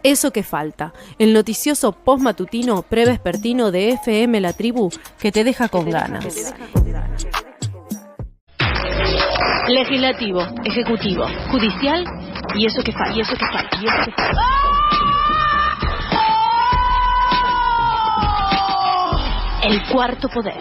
Eso que falta, el noticioso postmatutino prevespertino de FM La Tribu que te deja con ganas. Legislativo, ejecutivo, judicial y eso que falta. El cuarto poder.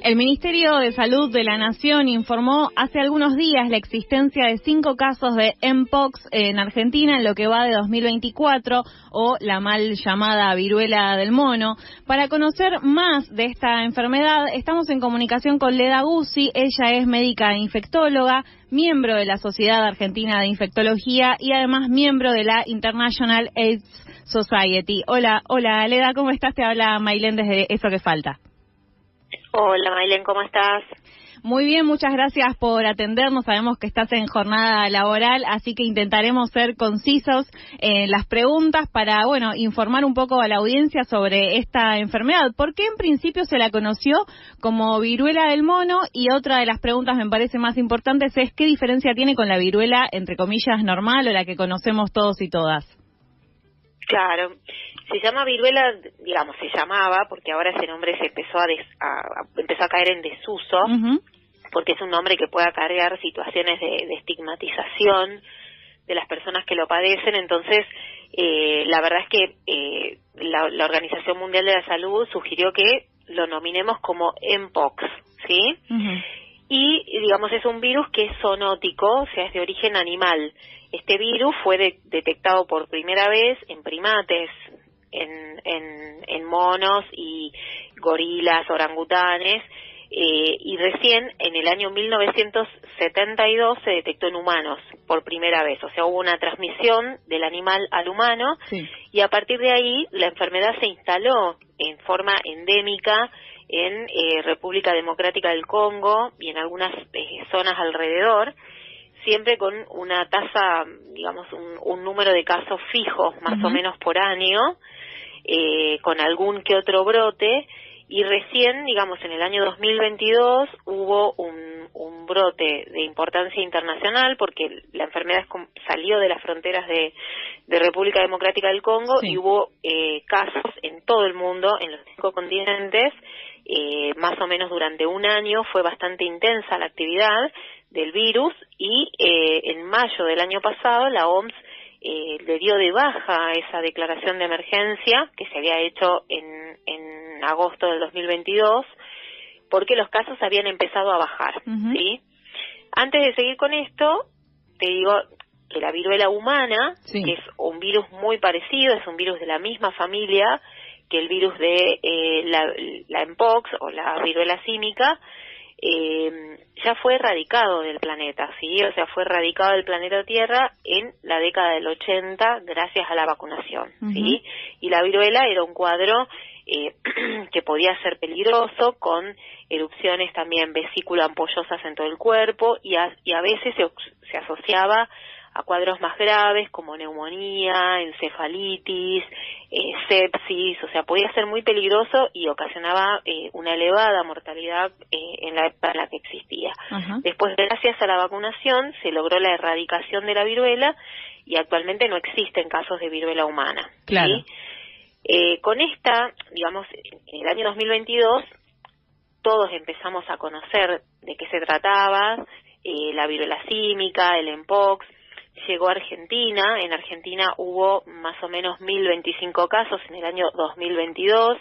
El Ministerio de Salud de la Nación informó hace algunos días la existencia de 5 casos de Mpox en Argentina en lo que va de 2024, o la mal llamada viruela del mono. Para conocer más de esta enfermedad, estamos en comunicación con Leda Guzzi. Ella es médica infectóloga, miembro de la Sociedad Argentina de Infectología y además miembro de la International AIDS Society. Hola, Leda, ¿cómo estás? Te habla Maylén desde Eso que Falta. Hola, Maylén, ¿cómo estás? Muy bien, muchas gracias por atendernos. Sabemos que estás en jornada laboral, así que intentaremos ser concisos en las preguntas para, informar un poco a la audiencia sobre esta enfermedad. ¿Por qué en principio se la conoció como viruela del mono? Y otra de las preguntas me parece más importantes es ¿qué diferencia tiene con la viruela, entre comillas, normal o la que conocemos todos y todas? Claro, se llama viruela, se llamaba, porque ahora ese nombre se empezó empezó a caer en desuso, porque es un nombre que puede acarrear situaciones de estigmatización de las personas que lo padecen. Entonces, la verdad es que la Organización Mundial de la Salud sugirió que lo nominemos como Mpox, ¿sí? Y, es un virus que es zoonótico, o sea, es de origen animal. Este virus fue detectado por primera vez en primates, en monos y gorilas, orangutanes, y recién en el año 1972 se detectó en humanos por primera vez. O sea, hubo una transmisión del animal al humano, sí. Y a partir de ahí la enfermedad se instaló en forma endémica en República Democrática del Congo y en algunas zonas alrededor, siempre con una tasa, un número de casos fijos más o menos por año, con algún que otro brote, y recién, en el año 2022 hubo un brote de importancia internacional porque la enfermedad salió de las fronteras de República Democrática del Congo, sí. Y hubo casos en todo el mundo, en los 5 continentes, más o menos durante un año. Fue bastante intensa la actividad del virus y en mayo del año pasado la OMS le dio de baja esa declaración de emergencia que se había hecho en agosto del 2022 porque los casos habían empezado a bajar, ¿sí? Antes de seguir con esto, te digo que la viruela humana, sí. Que es un virus muy parecido, es un virus de la misma familia que el virus de la Mpox o la viruela símica, ya fue erradicado del planeta, ¿sí? O sea, fue erradicado del planeta Tierra en la década del 80 gracias a la vacunación, ¿sí? Y la viruela era un cuadro que podía ser peligroso, con erupciones también vesículo-ampollosas en todo el cuerpo, y a veces se asociaba a cuadros más graves como neumonía, encefalitis, sepsis. O sea, podía ser muy peligroso y ocasionaba una elevada mortalidad en la época en la que existía. Después, gracias a la vacunación, se logró la erradicación de la viruela y actualmente no existen casos de viruela humana. Claro. ¿Sí? Con esta, en el año 2022, todos empezamos a conocer de qué se trataba, la viruela símica, el Mpox. Llegó a Argentina. En Argentina hubo más o menos 1.025 casos en el año 2022.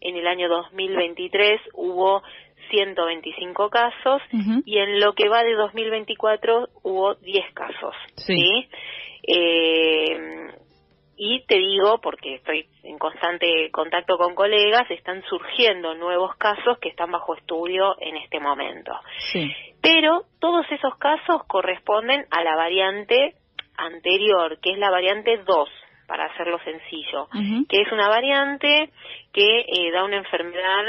En el año 2023 hubo 125 casos, y en lo que va de 2024 hubo 10 casos. ¿Sí? Y te digo, porque estoy en constante contacto con colegas, están surgiendo nuevos casos que están bajo estudio en este momento. Sí. Pero todos esos casos corresponden a la variante anterior, que es la variante 2, para hacerlo sencillo, que es una variante que da una enfermedad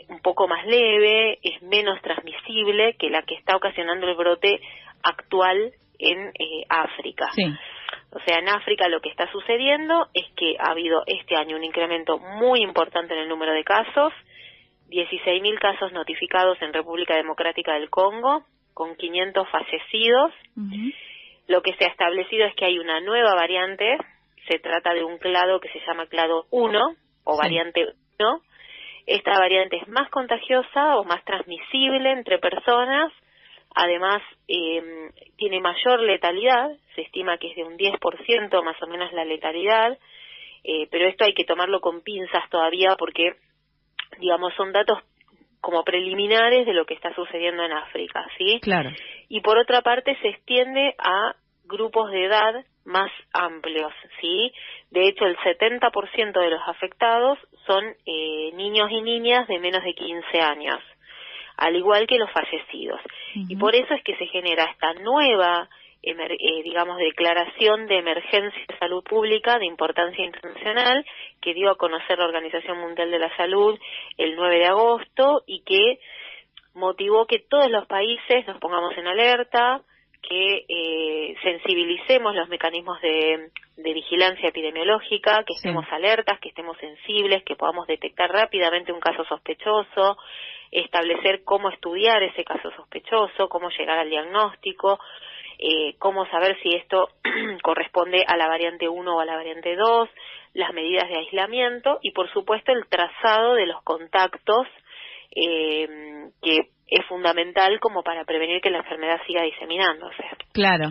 un poco más leve, es menos transmisible que la que está ocasionando el brote actual en África. Sí. O sea, en África lo que está sucediendo es que ha habido este año un incremento muy importante en el número de casos 16.000 casos notificados en República Democrática del Congo, con 500 fallecidos. Lo que se ha establecido es que hay una nueva variante, se trata de un clado que se llama clado 1 o variante 1. Esta variante es más contagiosa o más transmisible entre personas, además tiene mayor letalidad, se estima que es de un 10% más o menos la letalidad, pero esto hay que tomarlo con pinzas todavía porque, digamos, son datos como preliminares de lo que está sucediendo en África, ¿sí? Claro. Y por otra parte se extiende a grupos de edad más amplios, ¿sí? De hecho, el 70% de los afectados son niños y niñas de menos de 15 años, al igual que los fallecidos. Y por eso es que se genera esta nueva, digamos, declaración de emergencia de salud pública de importancia internacional que dio a conocer la Organización Mundial de la Salud el 9 de agosto y que motivó que todos los países nos pongamos en alerta, que sensibilicemos los mecanismos de vigilancia epidemiológica, que estemos alertas, que estemos sensibles, que podamos detectar rápidamente un caso sospechoso, establecer cómo estudiar ese caso sospechoso, cómo llegar al diagnóstico, cómo saber si esto corresponde a la variante 1 o a la variante 2, las medidas de aislamiento y, por supuesto, el trazado de los contactos, que es fundamental como para prevenir que la enfermedad siga diseminándose. Claro.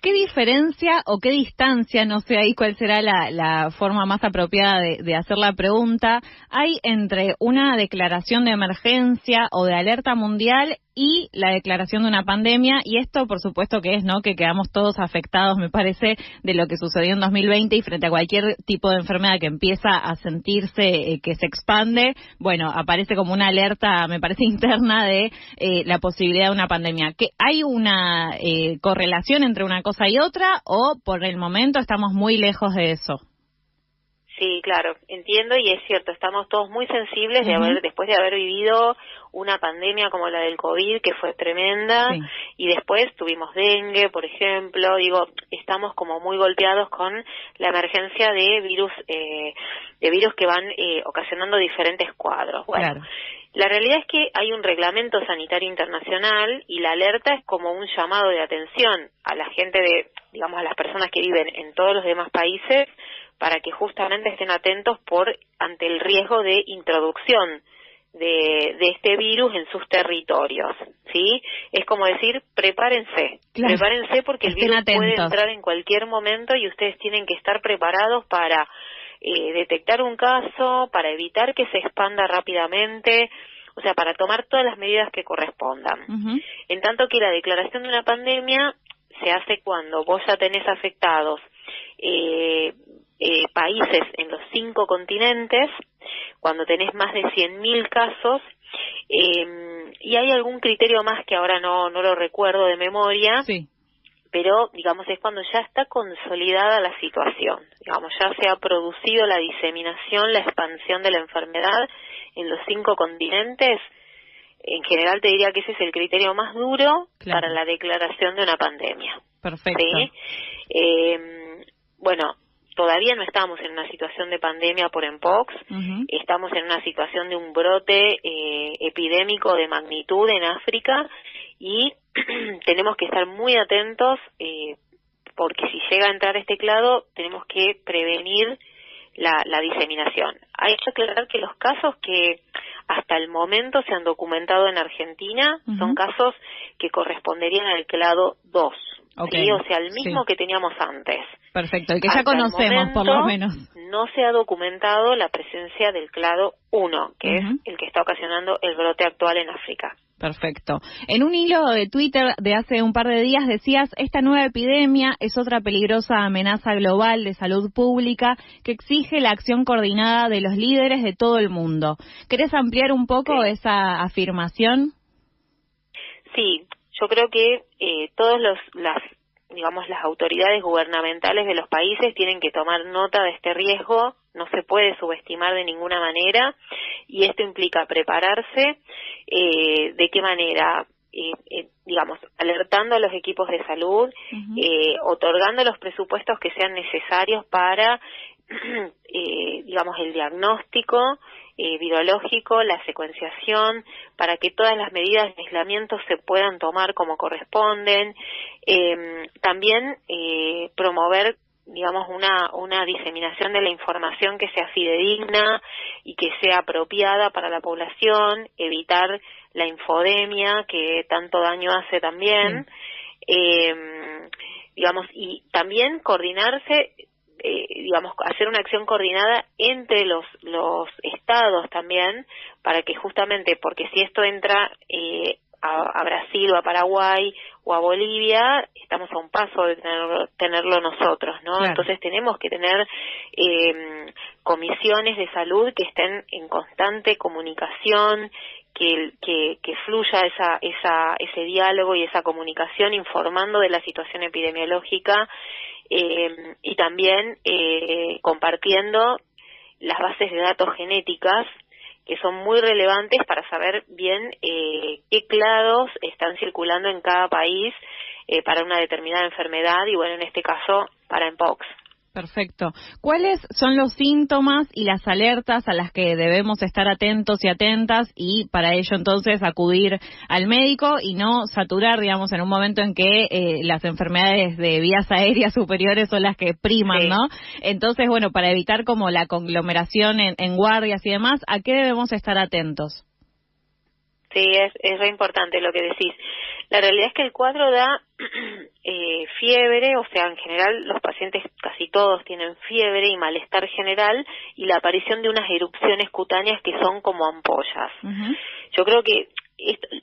¿Qué diferencia o qué distancia, no sé ahí cuál será la forma más apropiada de hacer la pregunta, hay entre una declaración de emergencia o de alerta mundial y la declaración de una pandemia? Y esto, por supuesto que es, ¿no?, que quedamos todos afectados, me parece, de lo que sucedió en 2020 y frente a cualquier tipo de enfermedad que empieza a sentirse que se expande, bueno, aparece como una alerta, me parece, interna de la posibilidad de una pandemia. ¿Que hay una correlación entre una cosa y otra o por el momento estamos muy lejos de eso? Sí, claro, entiendo y es cierto, estamos todos muy sensibles después de haber vivido una pandemia como la del COVID, que fue tremenda, y después tuvimos dengue, por ejemplo, estamos como muy golpeados con la emergencia de virus que van ocasionando diferentes cuadros. Bueno, la realidad es que hay un reglamento sanitario internacional y la alerta es como un llamado de atención a la gente a las personas que viven en todos los demás países, para que justamente estén atentos ante el riesgo de introducción de este virus en sus territorios, ¿sí? Es como decir, prepárense porque el virus puede entrar en cualquier momento y ustedes tienen que estar preparados para detectar un caso, para evitar que se expanda rápidamente, o sea, para tomar todas las medidas que correspondan. En tanto que la declaración de una pandemia se hace cuando vos ya tenés afectados países en los 5 continentes, cuando tenés más de 100.000 casos, y hay algún criterio más que ahora no lo recuerdo de memoria, pero es cuando ya está consolidada la situación, ya se ha producido la diseminación, la expansión de la enfermedad en los 5 continentes. En general te diría que ese es el criterio más duro para la declaración de una pandemia. Perfecto. ¿Sí? Bueno, todavía no estamos en una situación de pandemia por Mpox, estamos en una situación de un brote epidémico de magnitud en África y tenemos que estar muy atentos porque si llega a entrar este clado tenemos que prevenir la diseminación. Hay que aclarar que los casos que hasta el momento se han documentado en Argentina son casos que corresponderían al clado 2. ¿Sí? O sea, el mismo que teníamos antes. Perfecto, el que ya conocemos por lo menos. No se ha documentado la presencia del clado 1, que es el que está ocasionando el brote actual en África. Perfecto. En un hilo de Twitter de hace un par de días decías, esta nueva epidemia es otra peligrosa amenaza global de salud pública que exige la acción coordinada de los líderes de todo el mundo. ¿Querés ampliar un poco esa afirmación? Sí, yo creo que todas las autoridades gubernamentales de los países tienen que tomar nota de este riesgo, no se puede subestimar de ninguna manera y esto implica prepararse. ¿De qué manera? Alertando a los equipos de salud, otorgando los presupuestos que sean necesarios para digamos, el diagnóstico virológico, la secuenciación, para que todas las medidas de aislamiento se puedan tomar como corresponden. También promover, digamos, una diseminación de la información que sea fidedigna y que sea apropiada para la población, evitar la infodemia que tanto daño hace también, digamos, y también coordinarse, digamos, hacer una acción coordinada entre los estados también, para que justamente, porque si esto entra a Brasil o a Paraguay o a Bolivia, estamos a un paso de tenerlo nosotros, ¿no? Claro. Entonces tenemos que tener comisiones de salud que estén en constante comunicación, que fluya ese diálogo y esa comunicación informando de la situación epidemiológica, y también compartiendo las bases de datos genéticas, que son muy relevantes para saber bien qué clados están circulando en cada país para una determinada enfermedad, y bueno, en este caso para Mpox. Perfecto. ¿Cuáles son los síntomas y las alertas a las que debemos estar atentos y atentas, y para ello entonces acudir al médico y no saturar, digamos, en un momento en que las enfermedades de vías aéreas superiores son las que priman, ¿no? Entonces, bueno, para evitar como la conglomeración en guardias y demás, ¿a qué debemos estar atentos? Sí, es re importante lo que decís. La realidad es que el cuadro da fiebre, o sea, en general los pacientes casi todos tienen fiebre y malestar general, y la aparición de unas erupciones cutáneas que son como ampollas. Yo creo que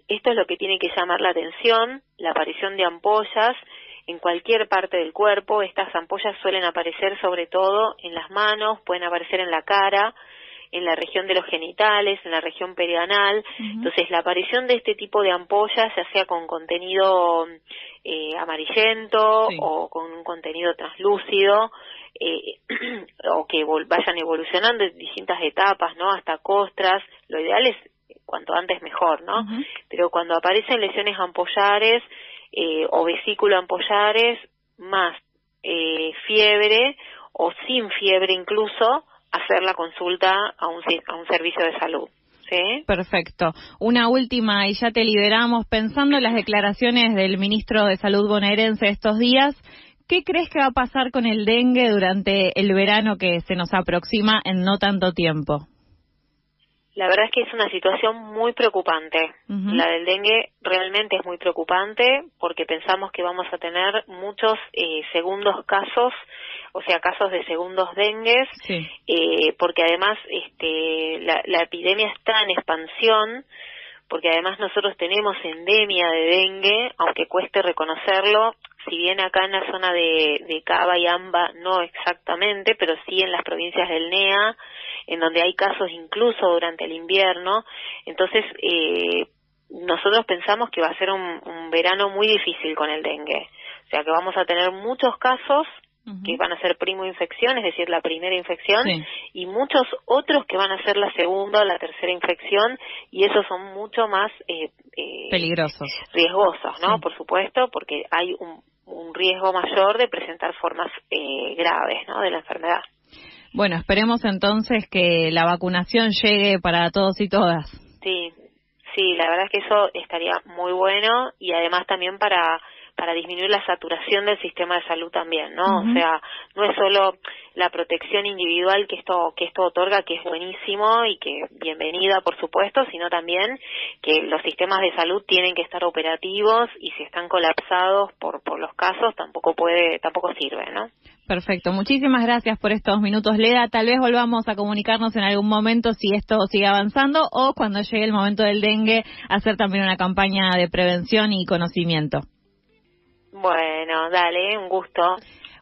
esto es lo que tiene que llamar la atención, la aparición de ampollas en cualquier parte del cuerpo. Estas ampollas suelen aparecer sobre todo en las manos, pueden aparecer en la cara, en la región de los genitales, en la región perianal. Entonces, la aparición de este tipo de ampollas, ya sea con contenido amarillento o con un contenido translúcido, o que vayan evolucionando en distintas etapas, ¿no? Hasta costras. Lo ideal es cuanto antes mejor, ¿no? Pero cuando aparecen lesiones ampollares o vesículo ampollares, más fiebre o sin fiebre incluso, hacer la consulta a un servicio de salud. ¿Sí? Perfecto. Una última y ya te liberamos. Pensando en las declaraciones del ministro de Salud bonaerense estos días, ¿qué crees que va a pasar con el dengue durante el verano que se nos aproxima en no tanto tiempo? La verdad es que es una situación muy preocupante. La del dengue realmente es muy preocupante, porque pensamos que vamos a tener muchos segundos casos, o sea, casos de segundos dengues, porque además la epidemia está en expansión, porque además nosotros tenemos endemia de dengue, aunque cueste reconocerlo, si bien acá en la zona de Cava y Amba no exactamente, pero sí en las provincias del NEA, en donde hay casos incluso durante el invierno. Entonces, nosotros pensamos que va a ser un verano muy difícil con el dengue. O sea, que vamos a tener muchos casos que van a ser primoinfección, es decir, la primera infección, y muchos otros que van a ser la segunda o la tercera infección, y esos son mucho más peligrosos, riesgosos, ¿no? Por supuesto, porque hay un riesgo mayor de presentar formas graves, ¿no?, de la enfermedad. Bueno, esperemos entonces que la vacunación llegue para todos y todas. Sí, la verdad es que eso estaría muy bueno, y además también para disminuir la saturación del sistema de salud también, ¿no? O sea, no es solo la protección individual que esto otorga, que es buenísimo y que bienvenida, por supuesto, sino también que los sistemas de salud tienen que estar operativos, y si están colapsados por los casos tampoco sirve, ¿no? Perfecto. Muchísimas gracias por estos minutos, Leda. Tal vez volvamos a comunicarnos en algún momento si esto sigue avanzando, o cuando llegue el momento del dengue, hacer también una campaña de prevención y conocimiento. Bueno, dale, un gusto.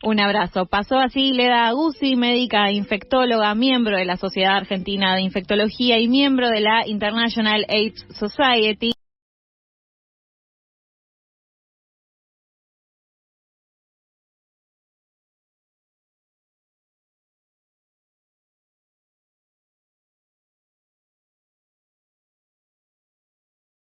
Un abrazo. Pasó así Leda Guzzi, médica infectóloga, miembro de la Sociedad Argentina de Infectología y miembro de la International AIDS Society.